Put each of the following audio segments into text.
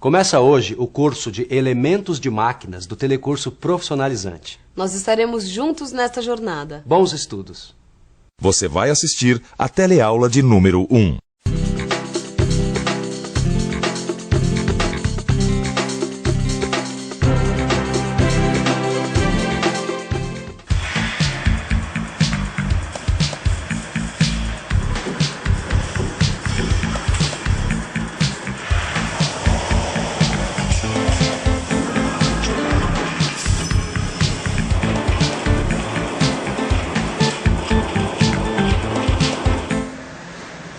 Começa hoje o curso de Elementos de Máquinas do Telecurso Profissionalizante. Nós estaremos juntos nesta jornada. Bons estudos. Você vai assistir a teleaula de número 1.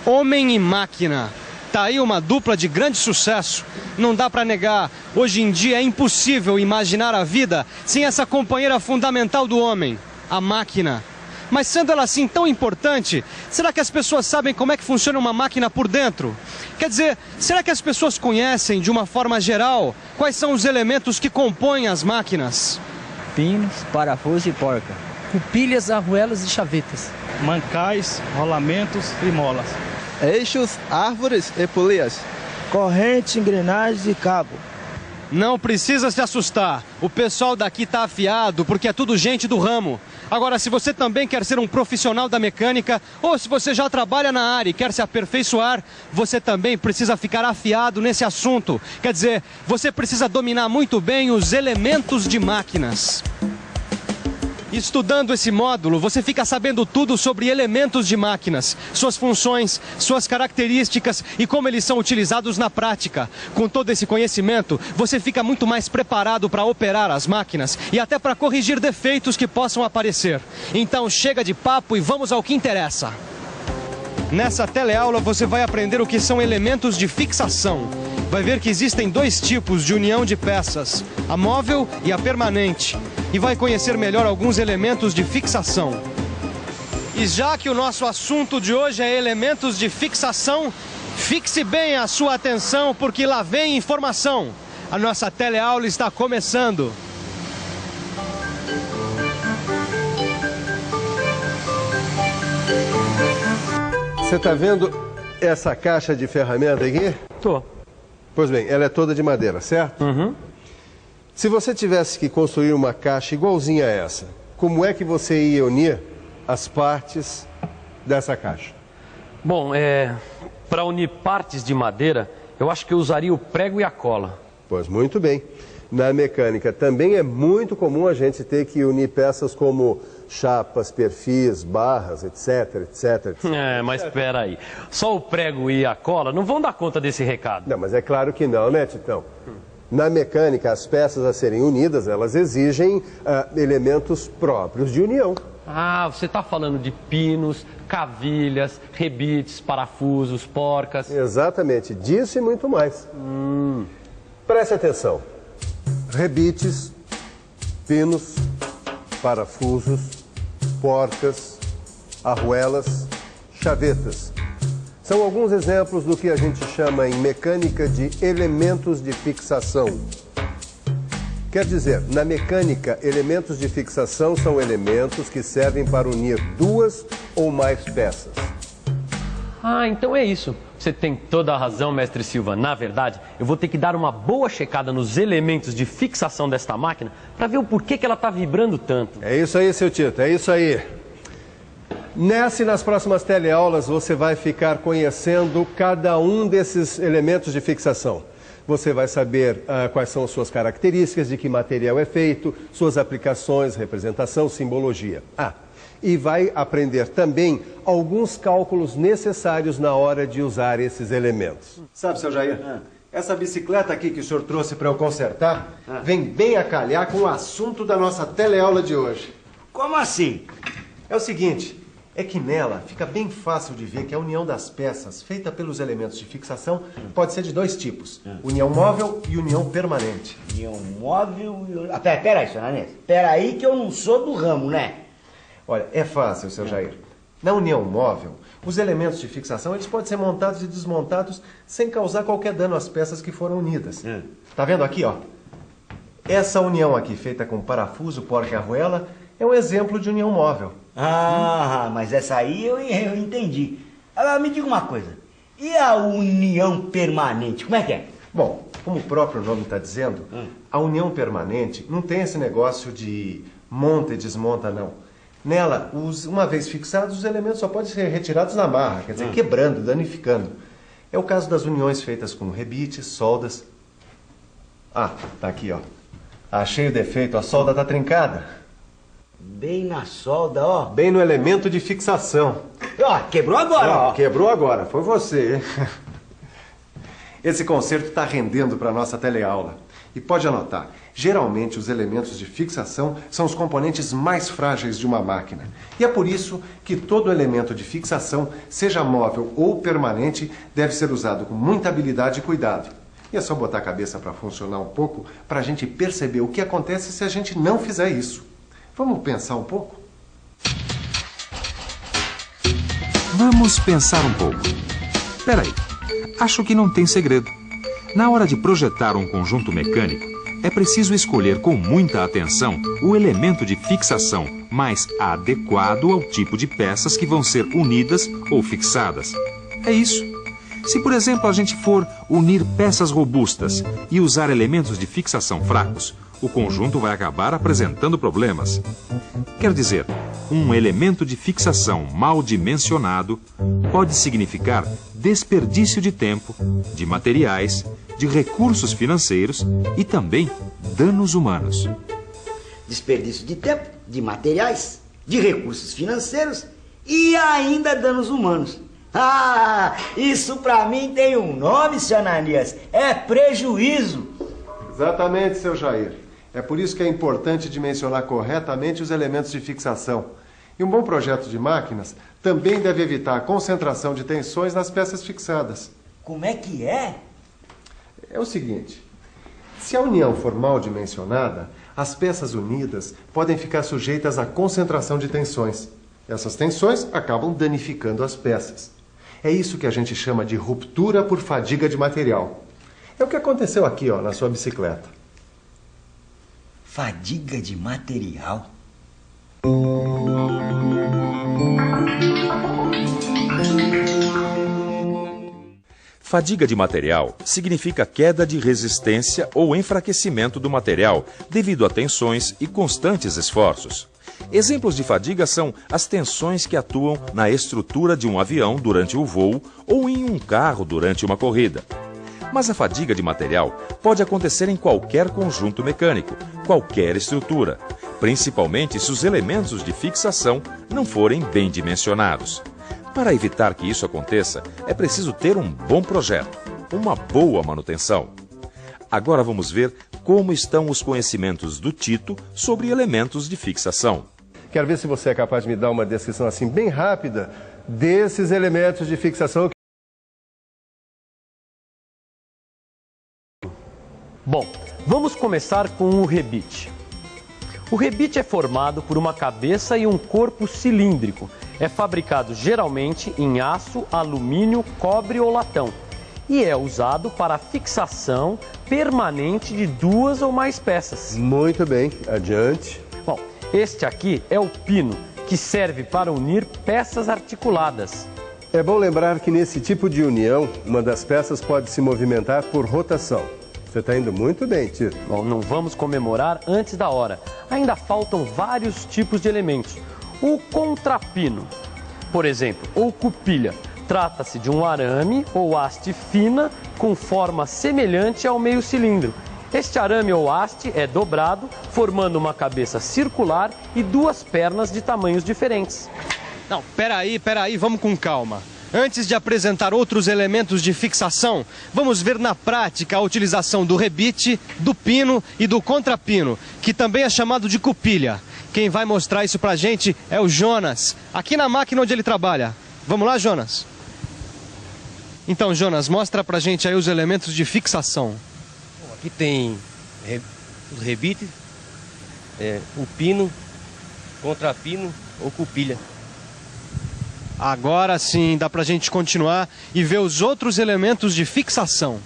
Homem e máquina. Tá aí uma dupla de grande sucesso. Não dá pra negar. Hoje em dia é impossível imaginar a vida sem essa companheira fundamental do homem, a máquina. Mas sendo ela assim tão importante, será que as pessoas sabem como é que funciona uma máquina por dentro? Quer dizer, será que as pessoas conhecem, de uma forma geral, quais são os elementos que compõem as máquinas? Pinos, parafuso e porca. Com pilhas, arruelas e chavetas. Mancais, rolamentos e molas. Eixos, árvores e polias. Corrente, engrenagem e cabo. Não precisa se assustar. O pessoal daqui tá afiado porque é tudo gente do ramo. Agora, se você também quer ser um profissional da mecânica, ou se você já trabalha na área e quer se aperfeiçoar, você também precisa ficar afiado nesse assunto. Quer dizer, você precisa dominar muito bem os elementos de máquinas. Estudando esse módulo, você fica sabendo tudo sobre elementos de máquinas, suas funções, suas características e como eles são utilizados na prática. Com todo esse conhecimento, você fica muito mais preparado para operar as máquinas e até para corrigir defeitos que possam aparecer. Então chega de papo e vamos ao que interessa. Nessa teleaula você vai aprender o que são elementos de fixação. Vai ver que existem dois tipos de união de peças, a móvel e a permanente. E vai conhecer melhor alguns elementos de fixação. E já que o nosso assunto de hoje é elementos de fixação, fixe bem a sua atenção porque lá vem informação. A nossa teleaula está começando. Você está vendo essa caixa de ferramenta aqui? Tô. Pois bem, ela é toda de madeira, certo? Uhum. Se você tivesse que construir uma caixa igualzinha a essa, como é que você ia unir as partes dessa caixa? Bom, para unir partes de madeira, eu acho que eu usaria o prego e a cola. Pois muito bem. Na mecânica também é muito comum a gente ter que unir peças como chapas, perfis, barras, etc, etc, etc. Mas espera aí. Só o prego e a cola não vão dar conta desse recado. Não, mas é claro que não, né, Titão? Na mecânica, as peças a serem unidas, elas exigem elementos próprios de união. Ah, você está falando de pinos, cavilhas, rebites, parafusos, porcas. Exatamente, disso e muito mais. Preste atenção. Rebites, pinos, parafusos, porcas, arruelas, chavetas. São alguns exemplos do que a gente chama em mecânica de elementos de fixação. Quer dizer, na mecânica, elementos de fixação são elementos que servem para unir duas ou mais peças. Ah, então é isso. Você tem toda a razão, mestre Silva. Na verdade, eu vou ter que dar uma boa checada nos elementos de fixação desta máquina para ver o porquê que ela está vibrando tanto. É isso aí, seu Tito, é isso aí. Nessa e nas próximas teleaulas você vai ficar conhecendo cada um desses elementos de fixação. Você vai saber quais são suas características, de que material é feito, suas aplicações, representação, simbologia. E vai aprender também alguns cálculos necessários na hora de usar esses elementos. Sabe, seu Jair, essa bicicleta aqui que o senhor trouxe para eu consertar vem bem a calhar com o assunto da nossa teleaula de hoje. Como assim? É o seguinte, é que nela fica bem fácil de ver que a união das peças feita pelos elementos de fixação pode ser de dois tipos, união móvel e união permanente. União móvel e... Peraí, senhor Anês. Peraí que eu não sou do ramo, né? Olha, é fácil, seu Jair. Na união móvel, os elementos de fixação eles podem ser montados e desmontados sem causar qualquer dano às peças que foram unidas. Tá vendo aqui, ó? Essa união aqui, feita com parafuso, porca e arruela, é um exemplo de união móvel. Mas essa aí eu entendi. Agora me diga uma coisa. E a união permanente, como é que é? Bom, como o próprio nome está dizendo, a união permanente não tem esse negócio de monta e desmonta, não. Nela, uma vez fixados, os elementos só podem ser retirados na marra, quer dizer, quebrando, danificando. É o caso das uniões feitas com rebites, soldas. Ah, tá aqui, ó. Achei o defeito, a solda tá trincada. Bem na solda, ó. Bem no elemento de fixação. Ó, quebrou agora, ó. Quebrou agora, foi você, hein? Esse conserto está rendendo para a nossa teleaula. E pode anotar, geralmente os elementos de fixação são os componentes mais frágeis de uma máquina. E é por isso que todo elemento de fixação, seja móvel ou permanente, deve ser usado com muita habilidade e cuidado. E é só botar a cabeça para funcionar um pouco para a gente perceber o que acontece se a gente não fizer isso. Vamos pensar um pouco? Vamos pensar um pouco. Peraí, acho que não tem segredo. Na hora de projetar um conjunto mecânico, é preciso escolher com muita atenção o elemento de fixação mais adequado ao tipo de peças que vão ser unidas ou fixadas. É isso. Se, por exemplo, a gente for unir peças robustas e usar elementos de fixação fracos, o conjunto vai acabar apresentando problemas. Quer dizer, um elemento de fixação mal dimensionado pode significar desperdício de tempo, de materiais, de recursos financeiros e também danos humanos. Desperdício de tempo, de materiais, de recursos financeiros e ainda danos humanos. Ah, isso pra mim tem um nome, senhor Ananias. É prejuízo. Exatamente, seu Jair. É por isso que é importante dimensionar corretamente os elementos de fixação. E um bom projeto de máquinas também deve evitar a concentração de tensões nas peças fixadas. Como é que é? É o seguinte, se a união for mal dimensionada, as peças unidas podem ficar sujeitas à concentração de tensões. Essas tensões acabam danificando as peças. É isso que a gente chama de ruptura por fadiga de material. É o que aconteceu aqui, ó, na sua bicicleta. Fadiga de material? Fadiga de material significa queda de resistência ou enfraquecimento do material devido a tensões e constantes esforços. Exemplos de fadiga são as tensões que atuam na estrutura de um avião durante o voo ou em um carro durante uma corrida. Mas a fadiga de material pode acontecer em qualquer conjunto mecânico, qualquer estrutura, principalmente se os elementos de fixação não forem bem dimensionados. Para evitar que isso aconteça, é preciso ter um bom projeto, uma boa manutenção. Agora vamos ver como estão os conhecimentos do Tito sobre elementos de fixação. Quero ver se você é capaz de me dar uma descrição assim bem rápida desses elementos de fixação. Bom, vamos começar com o rebite. O rebite é formado por uma cabeça e um corpo cilíndrico. É fabricado geralmente em aço, alumínio, cobre ou latão. E é usado para a fixação permanente de duas ou mais peças. Muito bem, adiante. Bom, este aqui é o pino, que serve para unir peças articuladas. É bom lembrar que nesse tipo de união, uma das peças pode se movimentar por rotação. Você está indo muito bem, Tito. Bom, não vamos comemorar antes da hora. Ainda faltam vários tipos de elementos. O contrapino, por exemplo, ou cupilha. Trata-se de um arame ou haste fina com forma semelhante ao meio cilindro. Este arame ou haste é dobrado, formando uma cabeça circular e duas pernas de tamanhos diferentes. Não, peraí, vamos com calma. Antes de apresentar outros elementos de fixação, vamos ver na prática a utilização do rebite, do pino e do contrapino, que também é chamado de cupilha. Quem vai mostrar isso pra gente é o Jonas, aqui na máquina onde ele trabalha. Vamos lá, Jonas? Então, Jonas, mostra pra gente aí os elementos de fixação. Bom, aqui tem os rebites, o pino, contrapino ou cupilha. Agora sim, dá pra gente continuar e ver os outros elementos de fixação.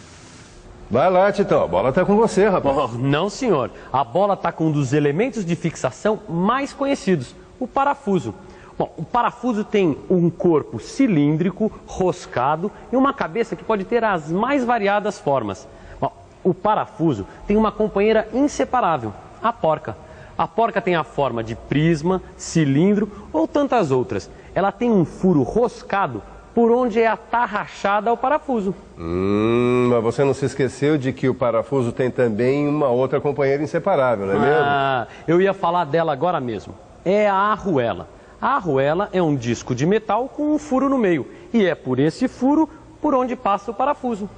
Vai lá, Titão, a bola tá com você, rapaz. Oh, não, senhor. A bola está com um dos elementos de fixação mais conhecidos, o parafuso. Bom, o parafuso tem um corpo cilíndrico, roscado e uma cabeça que pode ter as mais variadas formas. Bom, O parafuso tem uma companheira inseparável, a porca. A porca tem a forma de prisma, cilindro ou tantas outras. Ela tem um furo roscado por onde é atarrachada o parafuso. Mas você não se esqueceu de que o parafuso tem também uma outra companheira inseparável, não é mesmo? Eu ia falar dela agora mesmo. É a arruela. A arruela é um disco de metal com um furo no meio. E é por esse furo por onde passa o parafuso.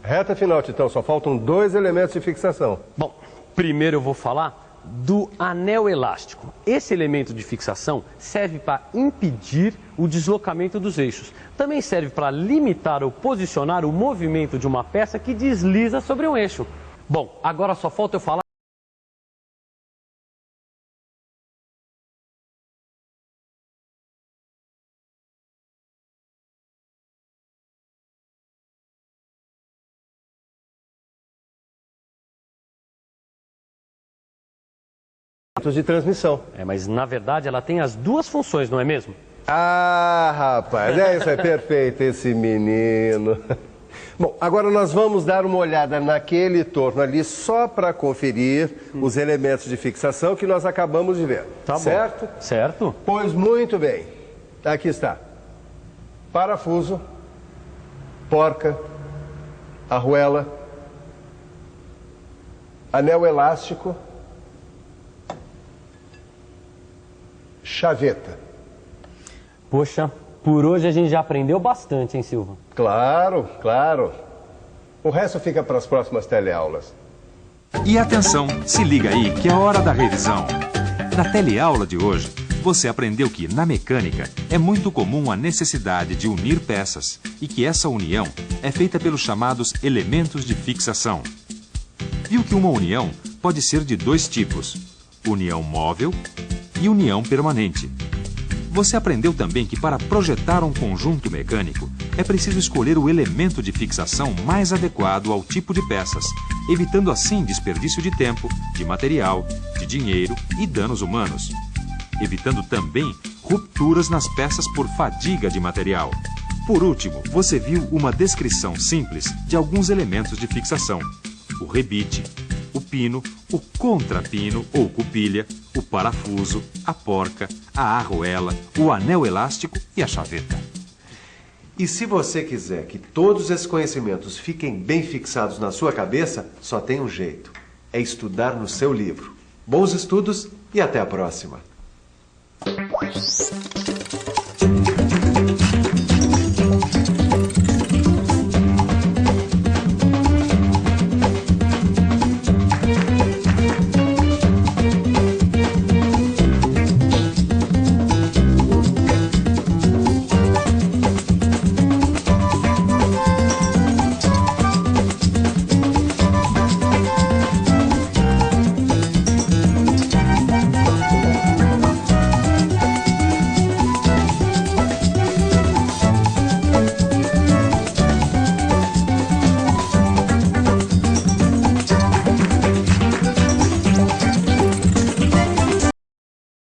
Reta final, Titão. Só faltam 2 elementos de fixação. Bom, primeiro eu vou falar do anel elástico. Esse elemento de fixação serve para impedir o deslocamento dos eixos. Também serve para limitar ou posicionar o movimento de uma peça que desliza sobre um eixo. Bom, agora só falta eu falar de transmissão. mas na verdade ela tem as duas funções, não é mesmo? Rapaz, isso é perfeito, esse menino. Bom, agora nós vamos dar uma olhada naquele torno ali só para conferir os elementos de fixação que nós acabamos de ver. Tá bom. Certo? Certo. Pois muito bem. Aqui está. Parafuso, porca, arruela, anel elástico, chaveta. Poxa, por hoje a gente já aprendeu bastante, hein, Silva? Claro, claro. O resto fica para as próximas teleaulas. E atenção, se liga aí que é hora da revisão. Na teleaula de hoje, você aprendeu que, na mecânica, é muito comum a necessidade de unir peças e que essa união é feita pelos chamados elementos de fixação. Viu que uma união pode ser de 2 tipos, união móvel e união permanente. Você aprendeu também que para projetar um conjunto mecânico é preciso escolher o elemento de fixação mais adequado ao tipo de peças, evitando assim desperdício de tempo, de material, de dinheiro e danos humanos. Evitando também rupturas nas peças por fadiga de material. Por último, você viu uma descrição simples de alguns elementos de fixação: o rebite, o pino, o contrapino ou cupilha, o parafuso, a porca, a arruela, o anel elástico e a chaveta. E se você quiser que todos esses conhecimentos fiquem bem fixados na sua cabeça, só tem um jeito: é estudar no seu livro. Bons estudos e até a próxima!